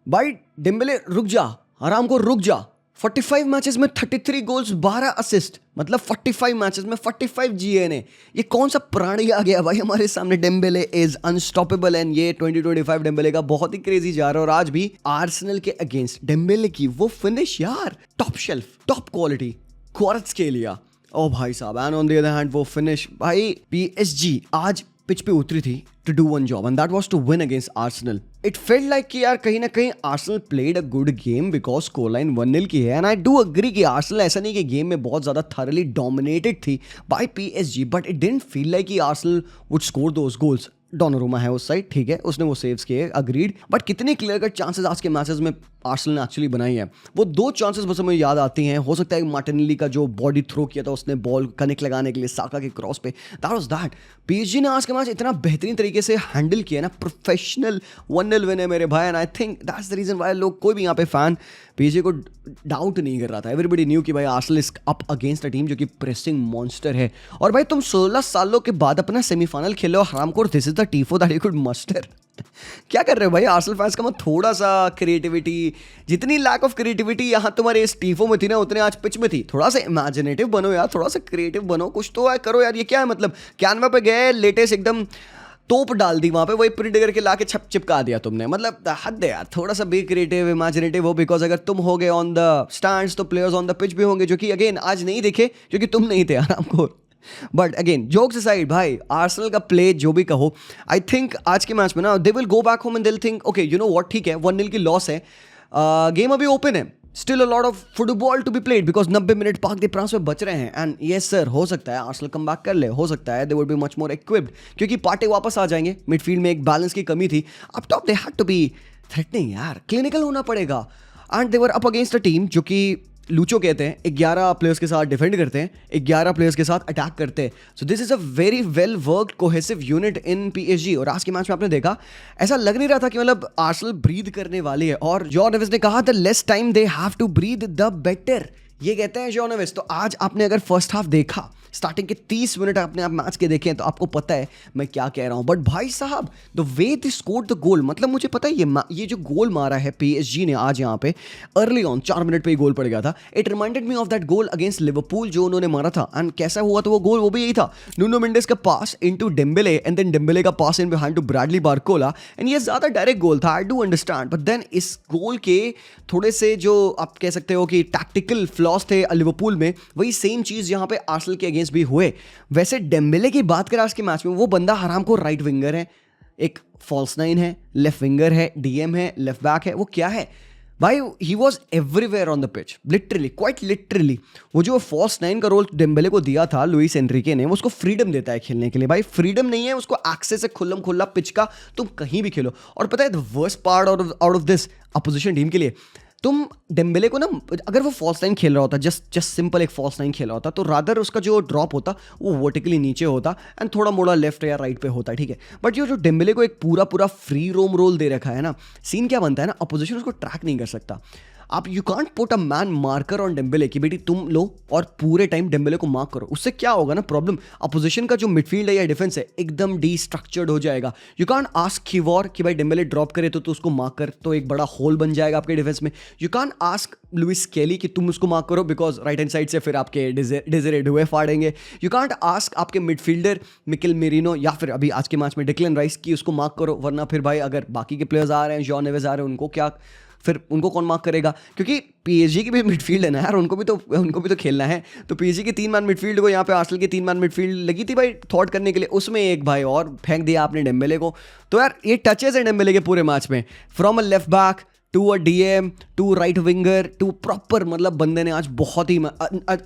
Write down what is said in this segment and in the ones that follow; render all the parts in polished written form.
भाई डेम्बेले रुक जा, आराम को रुक जा। 45 मैचेस में 33 गोल्स 12 असिस्ट, मतलब 45 मैचेस में 45 GNA। ये कौन सा प्राणी आ गया भाई हमारे सामने। डेम्बेले इज अनस्टॉपेबल एंड ये 2025 डेम्बेले का बहुत ही क्रेजी जा रहा है। और आज भी आर्सेनल के अगेंस्ट डेम्बेले की वो फिनिश यार, टॉप शेल्फ, टॉप क्वालिटी, क्वार्ट्ज़केलिया। ओ भाई साहब, and on the other hand वो फिनिश भाई। PSG आज पिच पे उतरी थी to do one job and that was to win against Arsenal. It felt like कि यार कहीं ना कहीं Arsenal played a good game because scoreline 1-0 की है, and I do agree कि Arsenal ऐसा नहीं कि गेम में बहुत ज़्यादा thoroughly dominated थी by PSG, but it didn't feel like कि Arsenal would score those goals. Donnarumma है उस साइड, ठीक है, उसने वो सेव्स किए, अग्रीड, बट कितने क्लियर कट चांसेस आज के मैचेस में आर्सेनल ने एक्चुअली बनाई है। वो 2 चांसेस बस हमें याद आती हैं। हो सकता है मार्टिनेली का जो बॉडी थ्रो किया था उसने बॉल कनेक्ट लगाने के लिए साका के क्रॉस पे, दैट वाज दैट। PSG ने आज के मैच इतना बेहतरीन तरीके से हैंडल किया ना, प्रोफेशनल 1-0 विन है मेरे भाई, and I think that's the reason why लोग, कोई भी यहाँ पे फैन PSG को डाउट नहीं कर रहा था। एवरीबडी न्यू कि भाई Arsenal is up against a team जो कि प्रेसिंग मॉन्स्टर है। और भाई तुम 16 सालों के बाद अपना सेमीफाइनल खेले हो हरामखोर, this is the tifo that you could muster. क्या कर रहे हो भाई आर्सेनल फैंस का? थोड़ा सा क्रिएटिविटी, जितनी लैक ऑफ क्रिएटिविटी यहाँ तुम्हारे इस टीफो में थी ना, उतने आज पिच में थी। थोड़ा सा इमेजिनेटिव बनो यार, थोड़ा सा क्रिएटिव बनो, कुछ तो यार करो यार। ये क्या है मतलब, कैनवा पे गए, लेटेस्ट एकदम तोप डाल दी वहां पे, वही प्रिंट करके लाके छप चिपका दिया तुमने, मतलब हद है यार। थोड़ा सा भी क्रिएटिव इमेजिनेटिव हो, बिकॉज अगर तुम हो गए ऑन द स्टैंड्स तो प्लेयर्स ऑन द पिच भी होंगे, जो कि अगेन आज नहीं दिखे क्योंकि तुम नहीं थे आराम को। बट अगेन जोक्स असाइड भाई, आर्सेनल का प्ले जो भी कहो, आई थिंक आज के मैच में ना they will go back home and they will think okay you know what, ठीक है 1-0 की लॉस है, गेम अभी ओपन है, still a lot of football to be played because 90 minute Parc des Princes में बच रहे हैं। एंड यस सर, हो सकता है आर्सेनल कम बैक कर ले, हो सकता है they would be much more equipped क्योंकि पार्टे वापस आ जाएंगे। मिडफील्ड में एक बैलेंस की कमी थी, up top they had to be threatening यार, क्लिनिकल होना पड़ेगा। And they were up against a team जो कि लूचो कहते हैं, 11 प्लेयर्स के साथ डिफेंड करते हैं, 11 प्लेयर्स के साथ अटैक करते हैं। So this is a very well worked cohesive unit in PSG। और आज के मैच में आपने देखा, ऐसा लग नहीं रहा था कि मतलब आर्सेनल ब्रीद करने वाली है। और जॉन नेविस ने कहा the less time they have to breathe the better, ये कहते हैं जॉन नेविस। तो आज आपने अगर फर्स्ट हाफ देखा, स्टार्टिंग के 30 मिनट आपने आप मैच के देखे हैं, तो आपको पता है मैं क्या कह रहा हूं। बट भाई साहब the way they scored the goal, मतलब मुझे पता है ये जो गोल मारा है PSG ने आज यहाँ पे अर्ली ऑन 4 मिनट पे ही गोल पड़ गया था। It reminded me of that goal against Liverpool जो उन्होंने मारा था। एंड कैसा हुआ था वो गोल, वो भी यही था, नुनो मेंडेस का pass into Dembele and then Dembele का pass in behind to Bradley Barcola. And ये ज्यादा डायरेक्ट गोल था, I do understand, but then इस गोल के थोड़े से जो आप कह सकते हो कि टैक्टिकल फ्लॉस थे लिवरपूल में, वही सेम चीज यहाँ पे आर्सेनल के अगेंस्ट भी हुए। वैसे डेम्बेले की बात करें आज के मैच में, वो बंदा हराम को राइट विंगर है, एक फॉल्स 9 है, लेफ्ट विंगर है, DM है, लेफ्ट बैक है, वो क्या है भाई, he was everywhere on the pitch, literally, quite literally. वो जो फॉल्स 9 का रोल डेम्बेले को दिया था लुइस एनरिके ने, उसको फ्रीडम देता है खेलने के लिए। भाई फ्रीडम नहीं है उसको, एक्सेस है खुल्लम खुल्ला पिच का, तुम कहीं भी खेलो। और पता है the worst part out of this opposition team के लिए, तुम डेम्बेले को ना, अगर वो फॉल्स 9 खेल रहा होता, जस्ट सिंपल एक फॉल्स 9 खेला होता, तो रादर उसका जो ड्रॉप होता वो वर्टिकली नीचे होता एंड थोड़ा मोड़ा लेफ्ट या राइट पे होता, ठीक है। बट जो डेम्बेले को एक पूरा फ्री रोम रोल दे रखा है ना, सीन क्या बनता है ना, अपोजिशन उसको ट्रैक नहीं कर सकता। आप you can't put a man marker on Dembélé कि बेटी तुम लो और पूरे टाइम डेम्बेले को मार्क करो। उससे क्या होगा ना प्रॉब्लम, अपोजिशन का जो मिडफील्ड है या डिफेंस है एकदम डिस्ट्रक्चर्ड हो जाएगा। यू कांट आस्क खिवॉर कि भाई डेम्बेले ड्रॉप करे तो उसको मार्क कर, तो एक बड़ा होल बन जाएगा आपके डिफेंस में। यू कांट आस्क लुइस केली कि तुम उसको मार्क करो बिकॉज राइट हैंड साइड से फिर आपके डिजेरे डुए फाड़ेंगे। यू कांट आस्क आपके मिडफील्डर मिकेल मेरिनो या फिर अभी आज के मैच में डिक्लेन राइस की उसको मार्क करो, वरना फिर भाई अगर बाकी के प्लेयर्स आ रहे हैं, जॉन नेवेस आ रहे हैं, उनको क्या, फिर उनको कौन मार्क करेगा? क्योंकि PSG की भी मिडफील्ड है ना यार, उनको भी तो खेलना है। तो PSG की 3 मैन मिडफील्ड को यहाँ पे आर्सेनल की 3 मैन मिडफील्ड लगी थी भाई थॉट करने के लिए, उसमें एक भाई और फेंक दिया आपने डेम्बेले को। तो यार ये टचेस है डेम्बेले के पूरे मैच में, from a left back to a DM to right winger to proper, मतलब बंदे ने आज बहुत ही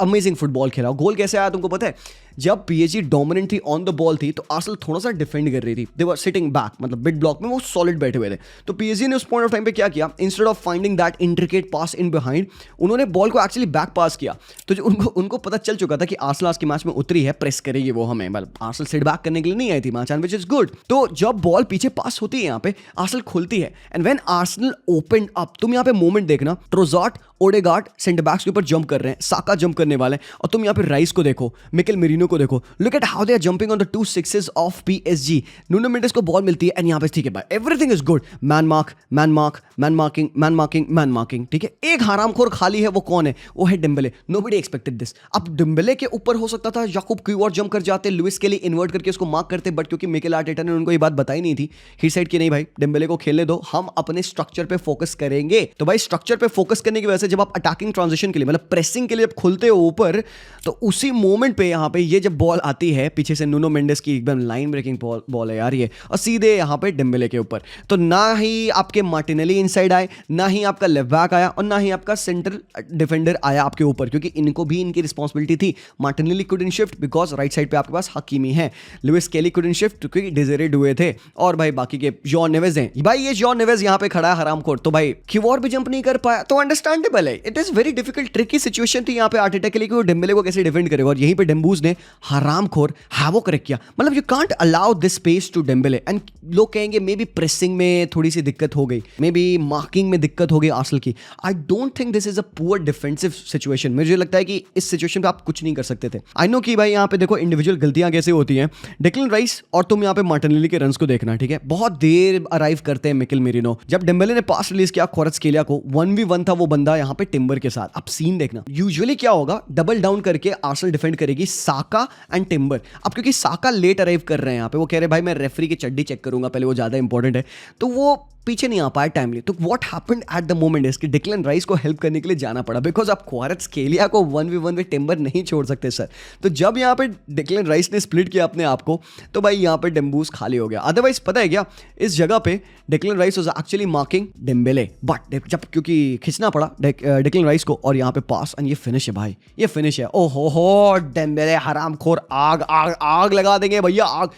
अमेजिंग फुटबॉल खेला। गोल कैसे आया तुमको पता है? जब PSG डोमिनेंट थी, ऑन द बॉल थी, तो आर्सेनल थोड़ा सा डिफेंड कर रही थी, दे वर सिटिंग बैक, मतलब मिड ब्लॉक में वो सॉलिड बैठे हुए थे। तो PSG ने उस पॉइंट ऑफ टाइम पे क्या किया, instead of finding that intricate pass in behind, उन्होंने बॉल को एक्चुअली बैक पास किया। तो जो उनको पता चल चुका था कि आर्सेनल आज के मैच में उतरी है, प्रेस करेगी वो हमें, मतलब आर्सेनल सिट बैक करने के लिए नहीं आई थी match, and which is good. तो जब बॉल पीछे पास होती है यहाँ पे, आर्सेनल खुलती है, and when Arsenal opened up, तुम यहाँ पे मोमेंट देखना, ट्रोज़ार्ट ओडेगार्ड सेंटर बैक्स के ऊपर जंप कर रहे हैं, साका जंप करने वाले हैं, और तुम यहाँ पे राइस को देखो, मिकेल मेरिनो लोग को देखो, look at how they are jumping on the 2 sixes of PSG. Nuno Mendes को बॉल मिलती है एंड यहाँ पे ठीक है भाई, everything is good, man mark, man mark, man marking, man marking, man marking, ठीक है। एक हरामखोर खाली है, वो कौन है? वो है डेम्बेले। Nobody expected this. अब डेम्बेले के ऊपर हो सकता था याकूब क्यूआर जंप कर जाते, लुइस के लिए इन्वर्ट करके उसको मार्क करते, बट क्योंकि मिकेल आर्टेटा ने उनको ये बात बताई नहीं थी, ही सेड कि नहीं भाई डेम्बेले को खेलने दो, हम अपने स्ट्रक्चर पे फोकस करेंगे। तो भाई स्ट्रक्चर पे फोकस करने की वजह से जब आप अटैकिंग ट्रांजिशन के लिए मतलब प्रेसिंग के लिए जब खुलते हो ऊपर, तो उसी मोमेंट पे यहाँ पे ये जब बॉल आती है पीछे से, नूनो मेंडेस की एकदम लाइन ब्रेकिंग बॉल है यार ये, और सीधे यहाँ पे डेम्बेले के ऊपर। तो ना ही आपके मार्टिनेली इनसाइड आए, ना ही आपका लेफ्ट बैक आया, और ना ही आपका सेंट्रल डिफेंडर आया आपके ऊपर, क्योंकि इनको भी इनकी रिस्पॉन्सिबिलिटी थी। Martinelli couldn't shift because right side पे आपके पास हकीमी है, लुइस केली कुडंट शिफ्ट क्योंकि डिजेरेड हुए थे, और भाई बाकी के जॉन नेवेज हैं। भाई ये जॉन नेवेज यहाँ पे खड़ा है हरामखोर, तो भाई क्यूआर भी जंप नहीं कर पाया, तो अंडरस्टैंडेबल है। It is very difficult, tricky situation थी यहाँ पे आर्टेटा के लिए कि वो डेम्बेले को कैसे डिफेंड करेगा, और यहीं पे डेम्बूज ने हरामखोर हैवोक रख किया। मतलब you can't allow this space to Dembele, and लोग कहेंगे मे बी प्रेसिंग में थोड़ी सी दिक्कत हो गई, मे बी मार्किंग में दिक्कत हो गई आर्सेनल की। आई don't think this is a poor defensive situation. मुझे लगता है कि इस सिचुएशन पे आप कुछ नहीं कर सकते थे। आई नो कि भाई यहाँ पे देखो इंडिविजुअल गलतियां कैसे होती हैं। डिक्लन राइस और तुम यहाँ पे मार्टिनेली के रन्स को देखना, ठीक है, बहुत देर अराइव करते हैं मिकेल मेरिनो। जब डेम्बेले ने पास रिलीज किया क्वारात्स्केलिया को, 1v1 था वो बंदा यहाँ पे टिम्बर के साथ। अब सीन देखना, यूजुअली क्या होगा, डबल डाउन करके आर्सेनल डिफेंड करेगी साका एंड टिम्बर। अब क्योंकि साका लेट अराइव कर रहे हैं यहाँ पे, वो कह रहे भाई मैं रेफरी की चड्डी चेक करूंगा पहले, वो ज्यादा इंपॉर्टेंट है, तो वो पीछे नहीं आ पाया टाइमली। तो what happened at the moment is कि डिक्लन राइस को हेल्प करने के लिए जाना पड़ा, बिकॉज आप क्वारात्स्केलिया को 1v1 में टिम्बर नहीं छोड़ सकते सर। तो जब यहाँ पे डिक्लन राइस ने स्प्लिट किया अपने आप को, तो भाई यहाँ पे डेम्बूज खाली हो गया। अदरवाइज पता है क्या, इस जगह पे Declan Rice was actually marking Dembele, but जब क्योंकि खींचना पड़ा डिक्लन राइस को, और यहाँ पे पास, एंड ये फिनिश है भाई, ये फिनिश है। ओहो हो डेम्बेले हरामखोर, आग आग आग लगा देंगे भैया, आग।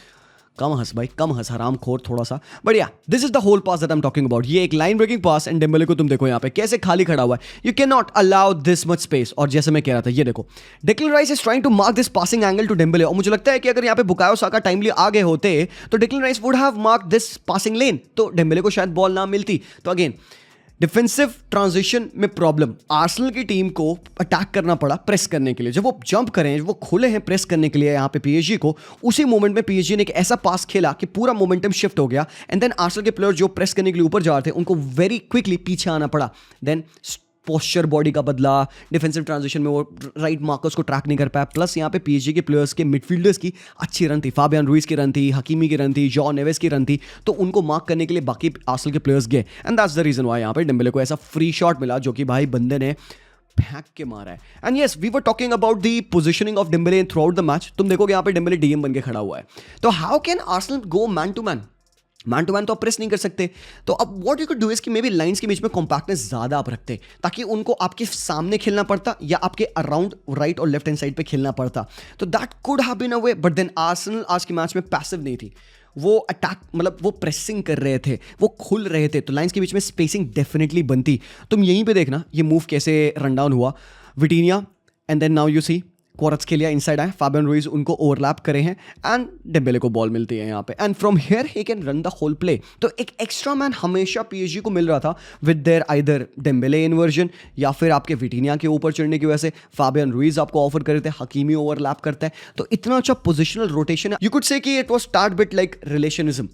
कम हंस भाई, कम हंस हरामखोर थोड़ा सा। बट या this is the whole pass that I am talking about. ये एक line breaking pass, and Dembele को तुम देखो यहाँ पे कैसे खाली खड़ा हुआ है। You can not allow this much space. और जैसे मैं कह रहा था, ये देखो Declan Rice is trying to mark this passing angle to Dembele, और मुझे लगता है कि अगर यहाँ पे बुकायो साका टाइमली आगे होते तो Declan Rice would have mark this passing lane, तो डेम्बेले को शायद बॉल ना मिलती। तो अगेन डिफेंसिव ट्रांजिशन में प्रॉब्लम, आर्सेनल की टीम को अटैक करना पड़ा प्रेस करने के लिए। जब वो जंप करें, वो खुले हैं प्रेस करने के लिए यहाँ पे पीएसजी को, उसी मोमेंट में पीएसजी ने एक ऐसा पास खेला कि पूरा मोमेंटम शिफ्ट हो गया, एंड देन आर्सेनल के प्लेयर जो प्रेस करने के लिए ऊपर जा रहे थे उनको वेरी क्विकली पीछे आना पड़ा। देन पोस्चर बॉडी का बदला, डिफेंसिव ट्रांजिशन में वो राइट मार्कर्स को ट्रैक नहीं कर पाया, प्लस यहाँ पे पीएसजी के प्लेयर्स के मिडफील्डर्स की अच्छी रन थी, फाबियन रुइस की रन थी, हकीमी की रन थी, जॉन नेवेस की रन थी, तो उनको मार्क करने के लिए बाकी आर्सेनल के प्लेयर्स गए, and that's the reason why यहाँ पे डेम्बेले को ऐसा फ्री शॉट मिला जो कि भाई बंदे ने फेंक के मारा है। And yes, we were talking about the positioning of Dembele throughout the match. तुम देखोगे यहाँ पे डेम्बेले डीएम बन के खड़ा हुआ है, तो how can Arsenal go man to man? Man to man तो आप प्रेस नहीं कर सकते, तो अब what you could do is कि मे बी लाइंस के बीच में कॉम्पैक्टनेस ज्यादा आप रखते, ताकि उनको आपके सामने खेलना पड़ता या आपके अराउंड राइट और लेफ्ट हैंड साइड पे खेलना पड़ता, तो that could have been a way. But then Arsenal आज के मैच में पैसिव नहीं थी, वो अटैक मतलब वो प्रेसिंग कर रहे थे, वो खुल रहे थे, तो लाइंस के बीच में स्पेसिंग डेफिनेटली बनती। तुम यहीं पे देखना ये मूव कैसे रन डाउन हुआ, Vitinha and then now you see Kvaratskhelia inside आए, फाबियन रुइस उनको ओवरलैप करे हैं, एंड डेम्बेले को बॉल मिलती है यहाँ पे, and from here he can run the whole play. तो एक एक्स्ट्रा मैन हमेशा पीएसजी को मिल रहा था with their either Dembélé inversion या फिर आपके विटीनिया के ऊपर चढ़ने की वजह से फाबियन रुइस आपको ऑफर कर रहे थे, हकीमी ओवरलैप करता है, तो इतना अच्छा पोजिशनल रोटेशन है। यू कुड से कि it was start bit like relationism.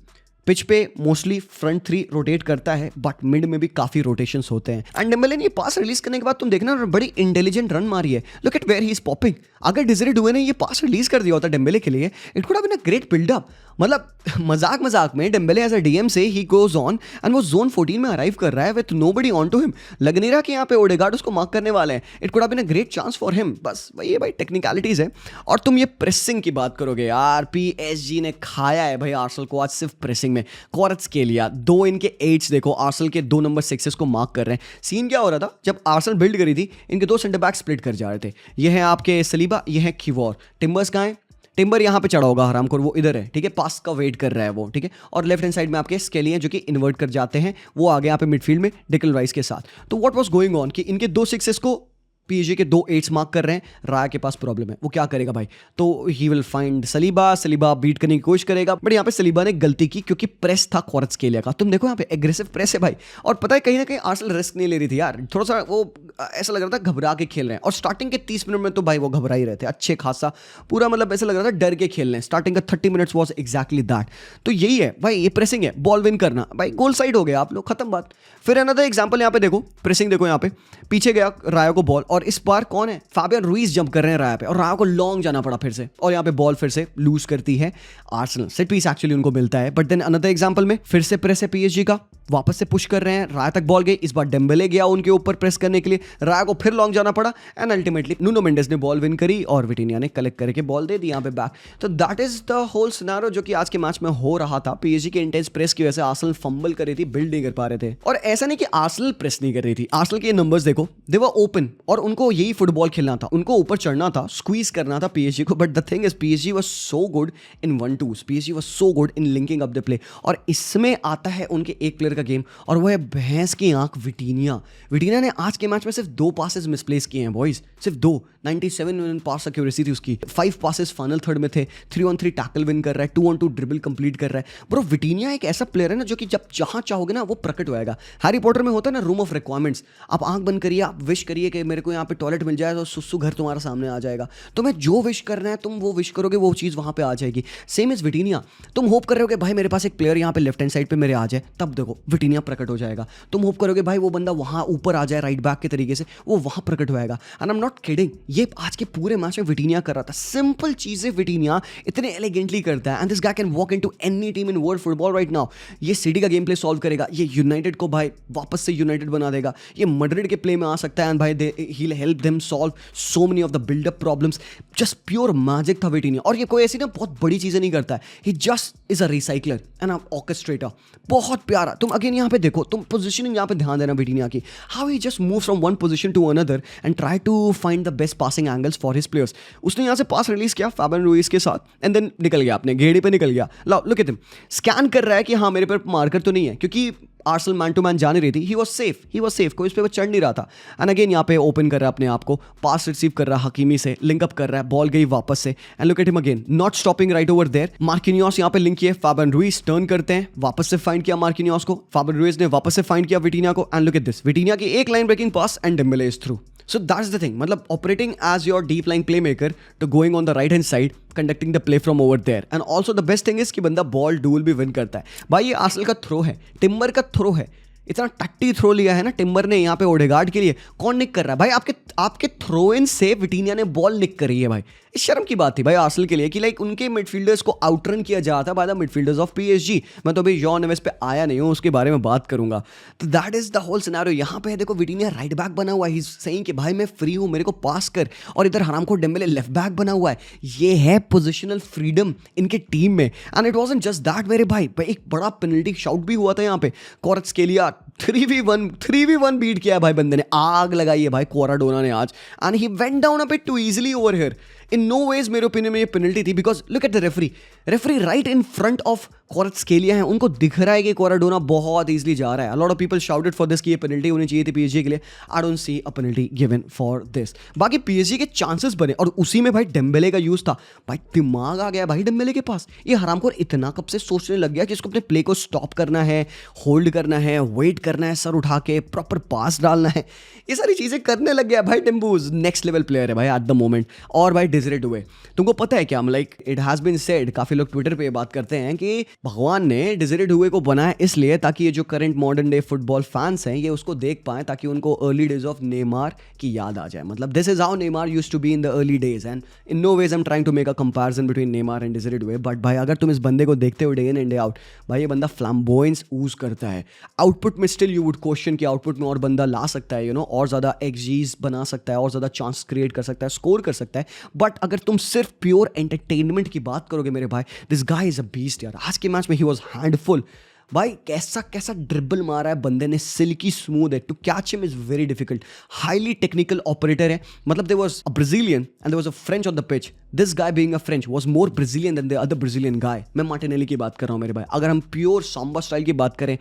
Pitch पे मोस्टली फ्रंट थ्री रोटेट करता है, बट मिड में भी काफी रोटेशंस होते हैं, एंड डेम्बेले ने ये पास रिलीज करने के बाद तुम देखना बड़ी इंटेलिजेंट रन मारी है। Look at where he is popping. अगर डिजरेड हुए ने ये पास रिलीज कर दिया होता डेम्बेले के लिए, it could have been a great buildup. मतलब मजाक में डेम्बेले एज अ डीएम से ही गोज ऑन एंड वो जोन 14 में अराइव कर रहा है with nobody on to him. लग नहीं रहा कि यहाँ पे ओडेगार्ड उसको मार्क करने वाले हैं। It could have been a great chance for him. बस ये भाई टेक्निकलिटीज है। और तुम ये प्रेसिंग की बात करोगे यार, पीएसजी ने खाया है भाई आर्सेनल को आज सिर्फ प्रेसिंग में। क्वारात्स्केलिया 2 इनके 8 देखो, आर्सेनल के 2 नंबर 6 को मार्क कर रहे हैं। सीन क्या हो रहा था, जब आर्सेनल बिल्ड करी थी इनके 2 सेंटर बैक स्प्लिट कर जा रहे थे। ये है आपके सलीबा, ये है खिवोर। टिम्बर्स कहाँ है? टिम्बर यहाँ पे चढ़ा होगा हरामखोर, वो इधर है, ठीक है, पास का वेट कर रहा है वो, ठीक है। और लेफ्ट हैंड साइड में आपके स्केली हैं जो कि इन्वर्ट कर जाते हैं, वो आगे यहाँ पे मिडफील्ड में डिक्लन राइस के साथ। तो व्हाट वाज गोइंग ऑन कि इनके 2 6 को पीएसजी के 2 8s मार्क कर रहे हैं, राया के पास प्रॉब्लम है, वो क्या करेगा भाई? तो he will find Saliba beat करने की कोशिश करेगा, बट यहाँ पे सलीबा ने गलती की क्योंकि प्रेस था क्वारत्स्केलिया का। तुम देखो यहाँ पे एग्रेसिव प्रेस है भाई, और पता है कहीं ना कहीं आर्सेनल रिस्क नहीं ले रही थी यार, थोड़ा सा वो ऐसा लग रहा था घबरा के खेल रहे हैं। और स्टार्टिंग के 30 मिनट में तो भाई वो घबरा ही रहे थे अच्छे खासा, पूरा मतलब ऐसा लग रहा था डर के खेल रहे हैं। स्टार्टिंग का 30 मिनट्स वाज एग्जैक्टली दैट। तो यही है भाई, ये प्रेसिंग है, बॉल विन करना भाई, गोल साइड हो गया आप लोग, खत्म बात। फिर अनदर एग्जांपल यहाँ पे देखो, प्रेसिंग देखो, यहाँ पे पीछे गया राया को बॉल, और इस बार कौन है, फैबियन रुइस जंप कर रहे हैं राया पे, और राया को लॉन्ग जाना पड़ा फिर से, और यहाँ पे बॉल फिर से लूज करती है आर्सेनल। सेट पीस एक्चुअली उनको मिलता है, बट देन अनदर एग्जांपल में फिर से प्रेस है पीएसजी का, वापस से पुश कर रहे हैं, राया तक बॉल गई, इस बार डेम्बेले गया उनके ऊपर प्रेस करने के लिए, राया को फिर लॉन्ग जाना पड़ा, एंड अल्टीमेटली नुनो मेंडेस ने बॉल विन करी और विटिनिया ने कलेक्ट करके बॉल दे दी यहाँ पे बैक। तो that is the whole scenario जो कि आज के मैच में हो रहा था। पीएसजी के इंटेंस प्रेस की वजह से आर्सेनल फंबल कर रही थी, बिल्ड नहीं कर पा रहे थे। और ऐसा नहीं कि आर्सेनल प्रेस नहीं कर रही थी, आर्सेनल के नंबर्स देखो, दे वर ओपन, और उनको यही फुटबॉल खेलना था, उनको ऊपर चढ़ना था, स्क्वीज करना था पीएसजी को। But the thing is PSG was so good in 1-2s, PSG was so good in linking up the play, और इसमें आता है उनके एक प्लेयर का गेम, और वो है भैंस की आंख विटिनिया ने आज के मैच में सिर्फ 2 पासेस मिसप्लेस किए हैं बॉयज, सिर्फ 2। 97 पास एक्यूरेसी थी उसकी, 5 पासेस फाइनल थर्ड में थे, 3-on-3 टैकल विन कर रहा है, 2-on-2 ड्रिबल कंप्लीट कर रहा है। ब्रो विटिनिया एक ऐसा प्लेयर है ना जो कि जब जहां चाहोगे ना वो प्रकट होएगा। हैरी पॉटर में होता है ना रूम ऑफ रिक्वायरमेंट्स, आप आंख बंद करिए, आप विश करिए कि मेरे को यहाँ पे टॉयलेट मिल जाए, तो सुसु घर तुम्हारे सामने आ जाएगा। तुम्हें जो विश करना है तुम वो विश करोगे, वो चीज़ वहाँ पे आ जाएगी। सेम इज विटिनिया, तुम होप कर रहे हो कि भाई मेरे पास एक प्लेयर यहाँ पे लेफ्ट हैंड साइड पे मेरे आ जाए, तब देखो विटिनिया प्रकट हो जाएगा। तुम होप करोगे भाई वो बंदा वहाँ ऊपर आ जाए राइट बैक के तरीके से, वो वहाँ प्रकट होएगा। And I am not kidding, ये आज के पूरे मैच में विटिनिया कर रहा था। सिंपल चीजें विटिनिया इतने एलिगेंटली करता है, and this guy can walk into any team in world football right now. ये सिटी का गेम प्ले सॉल्व करेगा, ये यूनाइटेड को भाई वापस से यूनाइटेड बना देगा, ये मैड्रिड के प्ले में आ सकता है, एंड भाई he will help them solve so many of the buildup problems. Just pure magic था विटिनिया, और ये कोई ऐसी ना बहुत बड़ी चीजें नहीं करता है, he just is a recycler and orchestrator. बहुत प्यारा। तुम अगेन यहाँ पे देखो, तुम पोजिशनिंग यहाँ पे ध्यान देना विटिनिया की, how he just move from one position to another and try to find the best passing angles for his players. उसने यहाँ से पास रिलीज किया फैबियन रुइस के साथ, एंड देन निकल गया, अपने घेड़े पे निकल गया। लुक एट हिम, स्कैन कर रहा है कि हाँ मेरे पर मार्कर तो नहीं है, क्योंकि आर्सेनल मैन टू मैन जा नहीं रही थी। ही वॉज सेफ, कोई इस पे वो चढ़ नहीं रहा था। एंड अगेन यहाँ पे ओपन कर रहा है अपने आप को, पास रिसीव कर रहा है हकीमी से, लिंकअप कर रहा है, बॉल गई वापस से, and look at him again not stopping right over there. Marquinhos यहाँ पे लिंक किए, फैबियन रुइस टर्न करते हैं, वापस से फाइंड किया मार्किनियोस को, फैबियन रुइस ने वापस से फाइंड किया विटिनिया को, and look at this, Vitinha की एक line breaking pass and Dembele is through. So that's the thing, मतलब operating as your deep lying playmaker to going on the right hand side, conducting the play from over there, and also the best thing is कि बंदा ball डूल भी win करता है। भाई ये Arsenal का throw है, टिम्बर का थ्रो है, इतना टट्टी थ्रो लिया है ना टिम्बर ने यहाँ पे ओडेगार्ड के लिए। कौन निक कर रहा है भाई? आपके थ्रो इन से विटिनिया ने बॉल निक करी है भाई। इस शर्म की बात थी भाई आर्सेनल के लिए कि लाइक उनके मिडफील्डर्स को आउटरन किया जा रहा था by the midfielders of PSG. मैं तो अभी जॉन नेवेस पे आया नहीं हूँ, उसके बारे में बात करूंगा। तो that is the whole scenario. यहाँ पे देखो विटिनिया राइट बैक बना हुआ है, ही इज सेइंग कि भाई मैं फ्री हूँ, मेरे को पास कर, और इधर हरामखोर डेम्बेले लेफ्ट बैक बना हुआ है। ये है पोजिशनल फ्रीडम इनके टीम में। And it wasn't just that मेरे भाई, एक बड़ा पेनल्टी शाउट भी हुआ था यहाँ पे। क्वारत्स्केलिया 3v1 बीट किया है भाई, बंदे ने आग लगाई है भाई क्वाराडोना ने आज, and he went down a bit too easily over here. In no ways मेरे ओपिनियन में ये पेनल्टी थी, because look at the referee right in front of Kvaratskhelia है, उनको दिख रहा है कि क्वाराडोना बहुत इजीली जा रहा है। अ lot of people shouted for this कि ये पेनल्टी होनी चाहिए थी पीएसजी के लिए। I don't see a penalty given for this. बाकी पीएसजी के चांसेस बने, और उसी में भाई डेम्बेले का यूज था। भाई दिमाग आ गया भाई डेम्बेले के पास। ये हरामखोर इतना कब से सोचने लग गया कि इसको अपने प्ले को स्टॉप करना है, होल्ड करना है, वेट करना है, सर उठा के प्रॉपर पास डालना है, ये सारी चीजें करने लग गया भाई। टिम्बूज नेक्स्ट लेवल प्लेयर है भाई एट द मोमेंट। और भाई डिजरे डुवे, तुमको पता है क्या, like it has been said, काफी लोग ट्विटर पे बात करते हैं कि भगवान ने डिजरे डुवे को बनाया इसलिए ताकि ये जो current modern day football fans हैं ये उसको देख पाएं, ताकि उनको अर्ली डेज ऑफ नेमार की याद आ जाए। मतलब this is how Neymar used to be in the early days, and in no ways I am trying to make a comparison between Neymar and Desire Doue. But भाई अगर तुम इस बंदे को देखते हो day in and day out, भाई ये बंदा फ्लैम्बोयंस यूज करता है। आउटपुट में स्टिल यू वुड क्वेश्चन कि आउटपुट में और बंदा ला सकता है, और ज़्यादा एक्सजीज बना सकता है, और ज़्यादा चांस क्रिएट कर सकता है, स्कोर कर सकता है। बट अगर तुम सिर्फ प्योर एंटरटेनमेंट की बात करोगे मेरे भाई, this guy is a beast यार। आज के मैच में ही वॉज हैंडफुल भाई, कैसा ड्रिबल मारा है बंदे ने, सिल्की स्मूथ है, to catch him is very difficult. Highly technical operator है, मतलब there was a Brazilian and there was a French on the pitch. This guy being a French was more Brazilian than the other Brazilian guy. मैं Martinelli की बात कर रहा हूँ मेरे भाई। अगर हम प्योर सांबा स्टाइल की बात करें,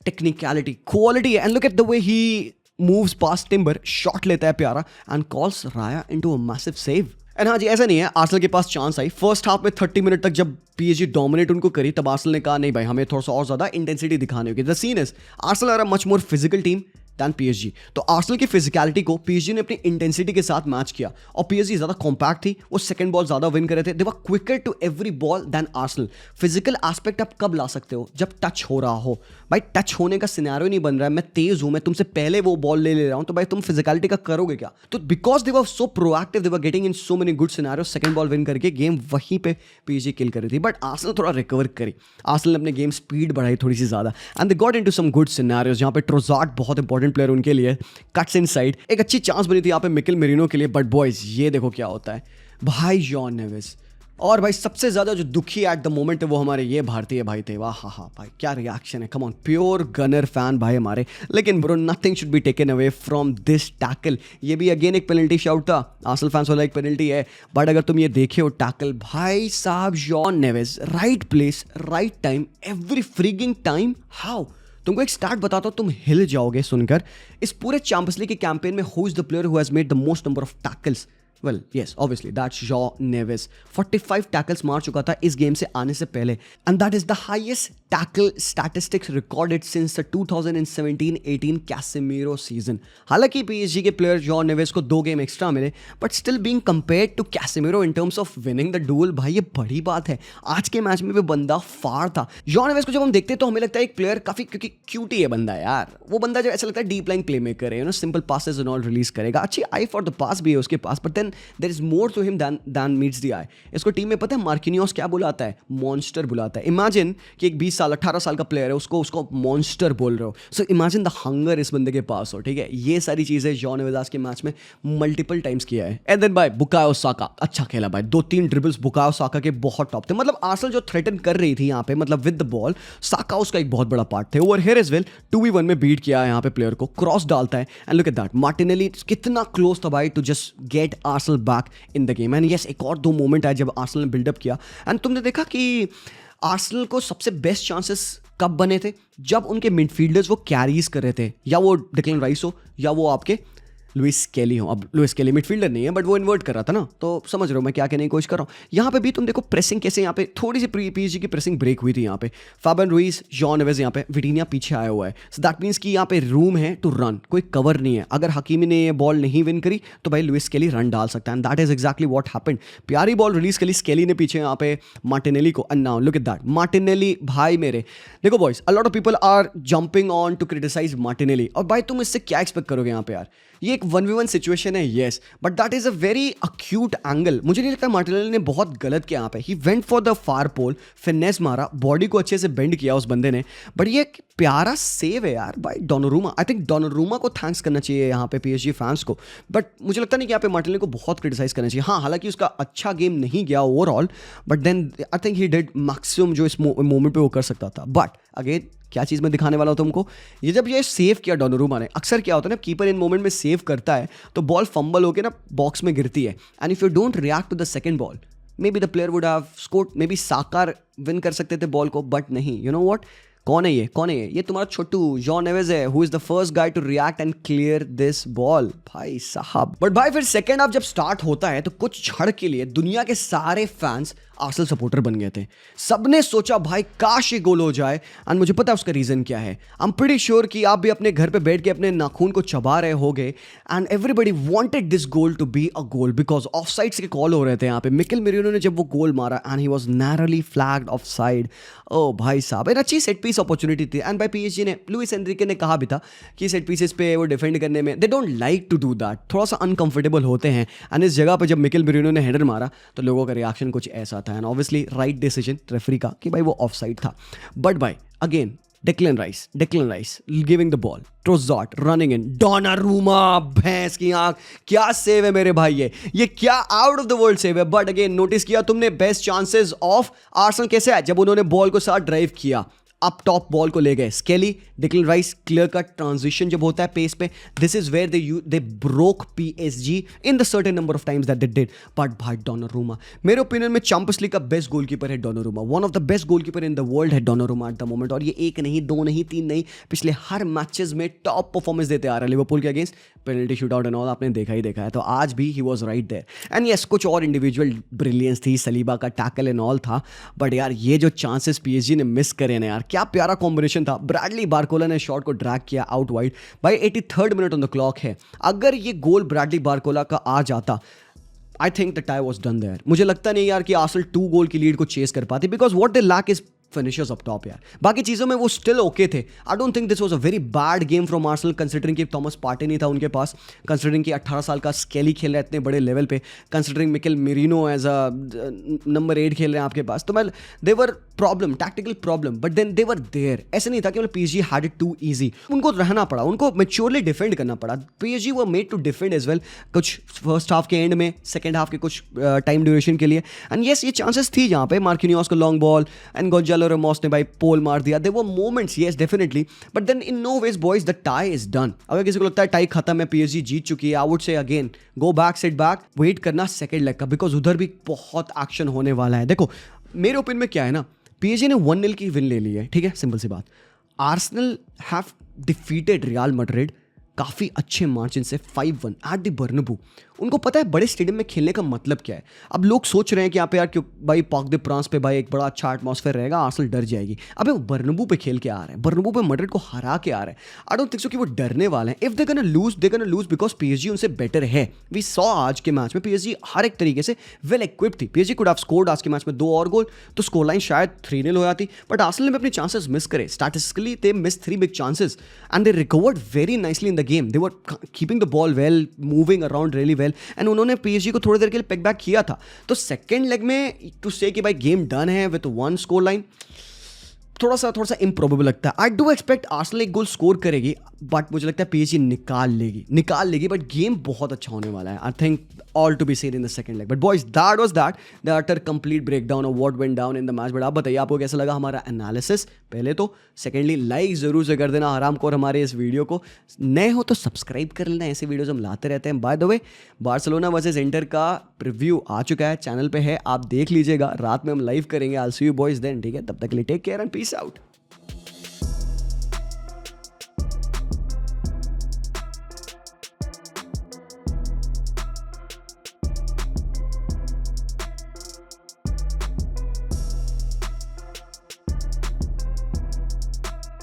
technicality, quality, and look at the way he moves past Timber, shot लेता है प्यारा and calls Raya into a massive save. And हाँ जी, ऐसा नहीं है, आर्सेनल के पास चांस आई फर्स्ट हाफ में 30 मिनट तक जब PSG डोमिनेट उनको करी, तब आर्सेनल ने कहा नहीं भाई, हमें थोड़ा सा और ज्यादा इंटेंसिटी दिखानी होगी। The scene is Arsenal are a much more physical team than PSG। तो आर्सेनल की फिजिकलिटी को PSG ने अपनी इंटेंसिटी के साथ मैच किया और PSG ज्यादा कॉम्पैक्ट थी, वो सेकंड बॉल ज्यादा विन कर रहे थे, they were quicker to every ball than Arsenal. Physical aspect आप कब ला सकते हो? जब टच हो रहा हो। भाई टच होने का सिनेरियो नहीं बन रहा है, मैं तेज हूं, मैं तुमसे पहले वो बॉल ले रहा हूं, तो भाई तुम फिजिकलिटी का करोगे क्या? तो because they were so proactive, they were getting in so many good scenario, second ball win करके गेम वहीं पे PSG किल कर रही थी। बट आर्सेनल थोड़ा रिकवर करी, आर्सेनल ने अपने गेम स्पीड बढ़ाई थोड़ी सी ज्यादा and they got into some good scenarios. जहां पे ट्रोजार्ड बहुत इंपॉर्टेंट प्लेयर उनके लिए, कट्स इनसाइड, एक अच्छी चांस बनी थी यहाँ पे मिकेल मेरिनो के लिए। बट बॉयज ये देखो क्या होता है भाई, जॉन नेवेस। और भाई सबसे ज्यादा जो दुखी एट द मोमेंट है वो हमारे ये भारतीय भाई थे। वाह हा हा भाई क्या रिएक्शन है, come on, pure gunner fan भाई हमारे। लेकिन bro nothing should be taken away from this tackle. ये भी अगेन एक पेनल्टी शाउट था, आर्सेनल फैंस वाला एक पेनल्टी है, बट अगर तुम ये देखे हो टैकल, भाई साहब John Neves, right place right time every freaking time. How? तुमको एक स्टार्ट बताता हूं, तुम हिल जाओगे सुनकर। इस पूरे चैंपियंस लीग के कैंपेन में who is the player who has made the most number of tackles? Well yes obviously that's João Neves. 45 tackles मार चुका था इस गेम से आने से पहले and that is the highest tackle statistics recorded since the 2017-18 Casemiro season. हालांकि PSG के प्लेयर जॉ नेवेस को 2 गेम एक्स्ट्रा मिले, but still being compared to Casemiro in terms of winning the dual, भाई ये बड़ी बात है। आज के मैच में भी बंदा फाड़ था। जॉ नेवेस को जब हम देखते हैं तो हमें लगता है एक प्लेयर काफी, क्योंकि क्यूटी है बंदा यार, वो बंदा जो ऐसा लगता है डीप लाइन प्ले मेकर है, simple passes and all release करेगा, अच्छी आई फॉर द पास भी है उसके पास, but then there is more to him than meets the eye। इसको टीम में पता है मार्किनियोस क्या बुलाता है? मॉन्स्टर बुलाता है। इमेजिन कि एक 20 साल 18 साल का प्लेयर है, उसको मॉन्स्टर बोल रहे हो। सो इमेजिन द हंगर इस बंदे के पास हो, ठीक है। ये सारी चीजें जॉन नेवेस के मैच में मल्टीपल टाइम्स किया है। एंड देन भाई बुकायो साका अच्छा खेला भाई, 2-3 ड्रिबल्स बुकायो साका के बहुत टॉप थे। मतलब आर्सेनल जो थ्रेटन कर रही थी यहाँ पे, मतलब विद द बॉल, साका उसका एक बहुत बड़ा पार्ट थे। Over here as well 2v1 में बीट किया है यहाँ पे प्लेयर को, क्रॉस डालता है and look at that, Martinelli कितना क्लोज था भाई to just get Arsenal back in the game. And yes एक और 2 मोमेंट आए जब आर्सेनल ने बिल्डअप किया एंड तुमने देखा कि आर्सेनल को सबसे बेस्ट चांसेस कब बने थे? जब उनके मिडफील्डर्स वो कैरीज कर रहे थे, या वो डिक्लेन राइस हो या वो आपके लुइस स्केली हो। अब लुइस स्केली मिडफील्डर नहीं है, बट वो इन्वर्ट कर रहा था ना, तो समझ रहे हो मैं क्या कहने की कोशिश कर रहा हूँ। यहाँ पे भी तुम देखो प्रेसिंग कैसे, यहाँ पे थोड़ी सी PSG की प्रेसिंग ब्रेक हुई थी यहाँ पे। फाबियन रुइस, जॉन नेवेस, यहाँ पे विटिनिया पीछे आया हुआ है। सो दैट मीन्स कि यहाँ पे रूम है टू रन, कोई कवर नहीं है। अगर हकीमी ने ये बॉल नहीं विन करी तो भाई लुइस स्केली रन डाल सकता है and that is exactly what happened. प्यारी बॉल रिलीज करी स्केली ने पीछे यहाँ पे मार्टिनेली को, and now look at that Martinelli. भाई मेरे देखो boys, a lot of people are jumping on to criticise Martinelli, और भाई तुम इससे क्या एक्सपेक्ट करोगे यहाँ पे यार? ये एक 1v1 सिचुएशन है yes, but that is a very acute angle. मुझे नहीं लगता मार्टिनेली ने बहुत गलत किया यहाँ पे। He went for the far pole, finesse मारा, बॉडी को अच्छे से बेंड किया उस बंदे ने, बट ये एक प्यारा सेव है यार भाई डोनारूमा। आई थिंक डोनारूमा को थैंक्स करना चाहिए यहाँ पे PSG फैंस को, बट मुझे लगता नहीं कि यहाँ पे मार्टिनेली को बहुत क्रिटिसाइज करना चाहिए। हाँ हालांकि उसका अच्छा गेम नहीं गया overall, but then I think he did maximum जो इस मोमेंट पे वो कर सकता था। बट अगेन क्या चीज़ मैं दिखाने वाला हूँ तुमको, ये जब ये सेव किया डोनारूमा ने, अक्सर क्या होता है ना, कीपर इन मोमेंट में सेव करता है तो बॉल फंबल होकर ना बॉक्स में गिरती है, and if you don't react to the second ball maybe the player would have scored, maybe साकार विन कर सकते थे बॉल को, बट नहीं। यू नो व्हाट, कौन है ये तुम्हारा छोटू जॉन नेवेस है, who is the first guy to react and clear this ball भाई साहब। बट भाई फिर सेकंड हाफ जब स्टार्ट होता है तो कुछ क्षण के लिए दुनिया के सारे फैंस आर्सेनल सपोर्टर बन गए थे। सबने सोचा भाई काश ये गोल हो जाए, एंड मुझे पता है उसका रीजन क्या है। आई एम प्रीटी श्योर कि आप भी अपने घर पे बैठ के अपने नाखून को चबा रहे होगे, and everybody wanted this goal to be a goal because offsides के कॉल हो रहे थे यहाँ पे। मिकेल मेरिनो ने जब वो गोल मारा and he was narrowly flagged offside. ओ भाई साहब, एक अच्छी सेट पीस अपॉर्चुनिटी थी, एंड भाई PSG ने, लुइस एनरिके ने कहा भी था कि सेट पीसेस पे वो डिफेंड करने में they don't like to do that, थोड़ा सा अनकंफर्टेबल होते हैं। एंड इस जगह पे जब मिकेल मेरिनो ने हेडर मारा तो लोगों का रिएक्शन कुछ ऐसा था, and obviously right decision referee का कि भाई वो ऑफसाइड था। बट भाई again Declan Rice giving the ball, Trossard running in, Donnarumma भैंस की आंख, क्या सेव है मेरे भाई, ये क्या out of the world save है। बट अगेन नोटिस किया तुमने बेस्ट चांसेस ऑफ आर्सेनल कैसे है, जब उन्होंने बॉल को साथ ड्राइव किया, अप टॉप बॉल को ले गए, Skelly, Declan Rice, clear cut transition जब होता है पेस पे, this is where they broke PSG in the certain number of times that they did. But भाई डोनारूमा, मेरे ओपिनियन में चैंपियंस लीग का बेस्ट गोलकीपर है Donnarumma, one of the best goalkeeper in the world है Donnarumma at the moment. और ये एक नहीं, दो नहीं, तीन नहीं, पिछले हर मैचेस में टॉप परफॉर्मेंस देते आ रहा है लिवरपूल के against. Penalty shootout and all आपने देखा ही देखा है, तो आज भी he was right there. And yes, कुछ और इंडिविजुअल ब्रिलियंस थी, सलीबा का टैकल एंड ऑल था, बट यार ये जो चांसेस पीएसजी ने मिस करे ना यार, क्या प्यारा कॉम्बिनेशन था. ब्रैडली बारकोला ने शॉट को ड्रैग किया आउट वाइड भाई. 83rd minute on the clock है. अगर ये गोल ब्रैडली बारकोला का आ जाता, I think the tie was done there. मुझे लगता नहीं यार कि आर्सेनल 2 गोल की लीड को चेस कर पाती, because what they lack is finishers up top यार. बाकी चीज़ों में वो स्टिल ओके थे. I don't think this was a very bad game from Arsenal, considering कि थॉमस पार्टे नहीं था उनके पास, कंसिडरिंग कि 18 साल का स्केली खेल रहा है इतने बड़े लेवल पे, considering Mikel Merino as a number 8 खेल रहे हैं आपके पास. तो मैं they were problem, tactical problem, but then they were there. ऐसे नहीं था कि मतलब PSG had it too easy. उनको रहना पड़ा, उनको मैच्योरली डिफेंड करना पड़ा. PSG were made to defend as well, कुछ फर्स्ट हाफ के एंड में, सेकंड हाफ के कुछ टाइम ड्यूरेशन के लिए. एंड येस, ये चांसेस थी जहाँ पे मार्किनियोस को long ball and Gonzalo Ramos ने भाई पोल मार दिया. There were moments, yes definitely, but then in no ways boys the tie is done. अगर किसी को लगता है टाई खत्म है, पीएसजी जीत चुकी है, I would say again go back, sit back, wait करना सेकंड लेग का, बिकॉज उधर भी बहुत एक्शन होने वाला है. देखो मेरे ओपिनियन में क्या है ना, पीएसजी ने 1-0 की विन ले ली है, ठीक है, सिंपल सी बात. Arsenal have defeated real Madrid काफ़ी अच्छे मार्जिन से 5-1 एट द बर्नबू. उनको पता है बड़े स्टेडियम में खेलने का मतलब क्या है. अब लोग सोच रहे हैं कि यहाँ पे यार क्यों भाई पार्क दे फ्रांस पे भाई एक बड़ा अच्छा एटमॉस्फेयर रहेगा, आर्सेनल डर जाएगी. अबे वो बर्नबू पे खेल के आ रहे हैं, बर्नबू पे मैड्रिड को हरा के आ रहे हैं. आई डोंट थिंक सो कि वो डरने वाले हैं. If they gonna lose because PSG उनसे बेटर है. वी सॉ आज के मैच में पीएसजी हर एक तरीके से वेल इक्विप्ड थी. पीएसजी कुड हैव स्कोर्ड आज के मैच में 2 और गोल, तो स्कोर लाइन शायद 3-0 हो जाती, बट आर्सेनल ने अपने चांसेस मिस करे. Statistically they miss 3 big chances and they recovered very nicely in the game. They were keeping the ball well, moving around really well, and उन्होंने पीएसजी को थोड़ी देर के लिए पिक बैक किया था. तो सेकंड लेग में टू से कि भाई गेम डन है विद 1 स्कोर लाइन, थोड़ा सा इम्प्रोबेबल लगता है. आई डू एक्सपेक्ट आर्सेनल एक गोल स्कोर करेगी, बट मुझे लगता है पीएसजी निकाल लेगी, बट गेम बहुत अच्छा होने वाला है. I think all to be seen in the second leg. But boys, that was the utter complete breakdown of what went down in the match. But आप बताइए आपको कैसा लगा हमारा एनालिसिस, पहले तो. सेकेंडली लाइक जरूर से कर देना हरामखोर हमारे इस वीडियो को. नए हो तो सब्सक्राइब कर लेना, ऐसे वीडियोज हम लाते रहते हैं. By the way, Barcelona versus inter का प्रीव्यू आ चुका है, चैनल पे है, आप देख लीजिएगा. रात में हम लाइव करेंगे. I will see you boys then, ठीक है. तब तक के लिए take care and peace out.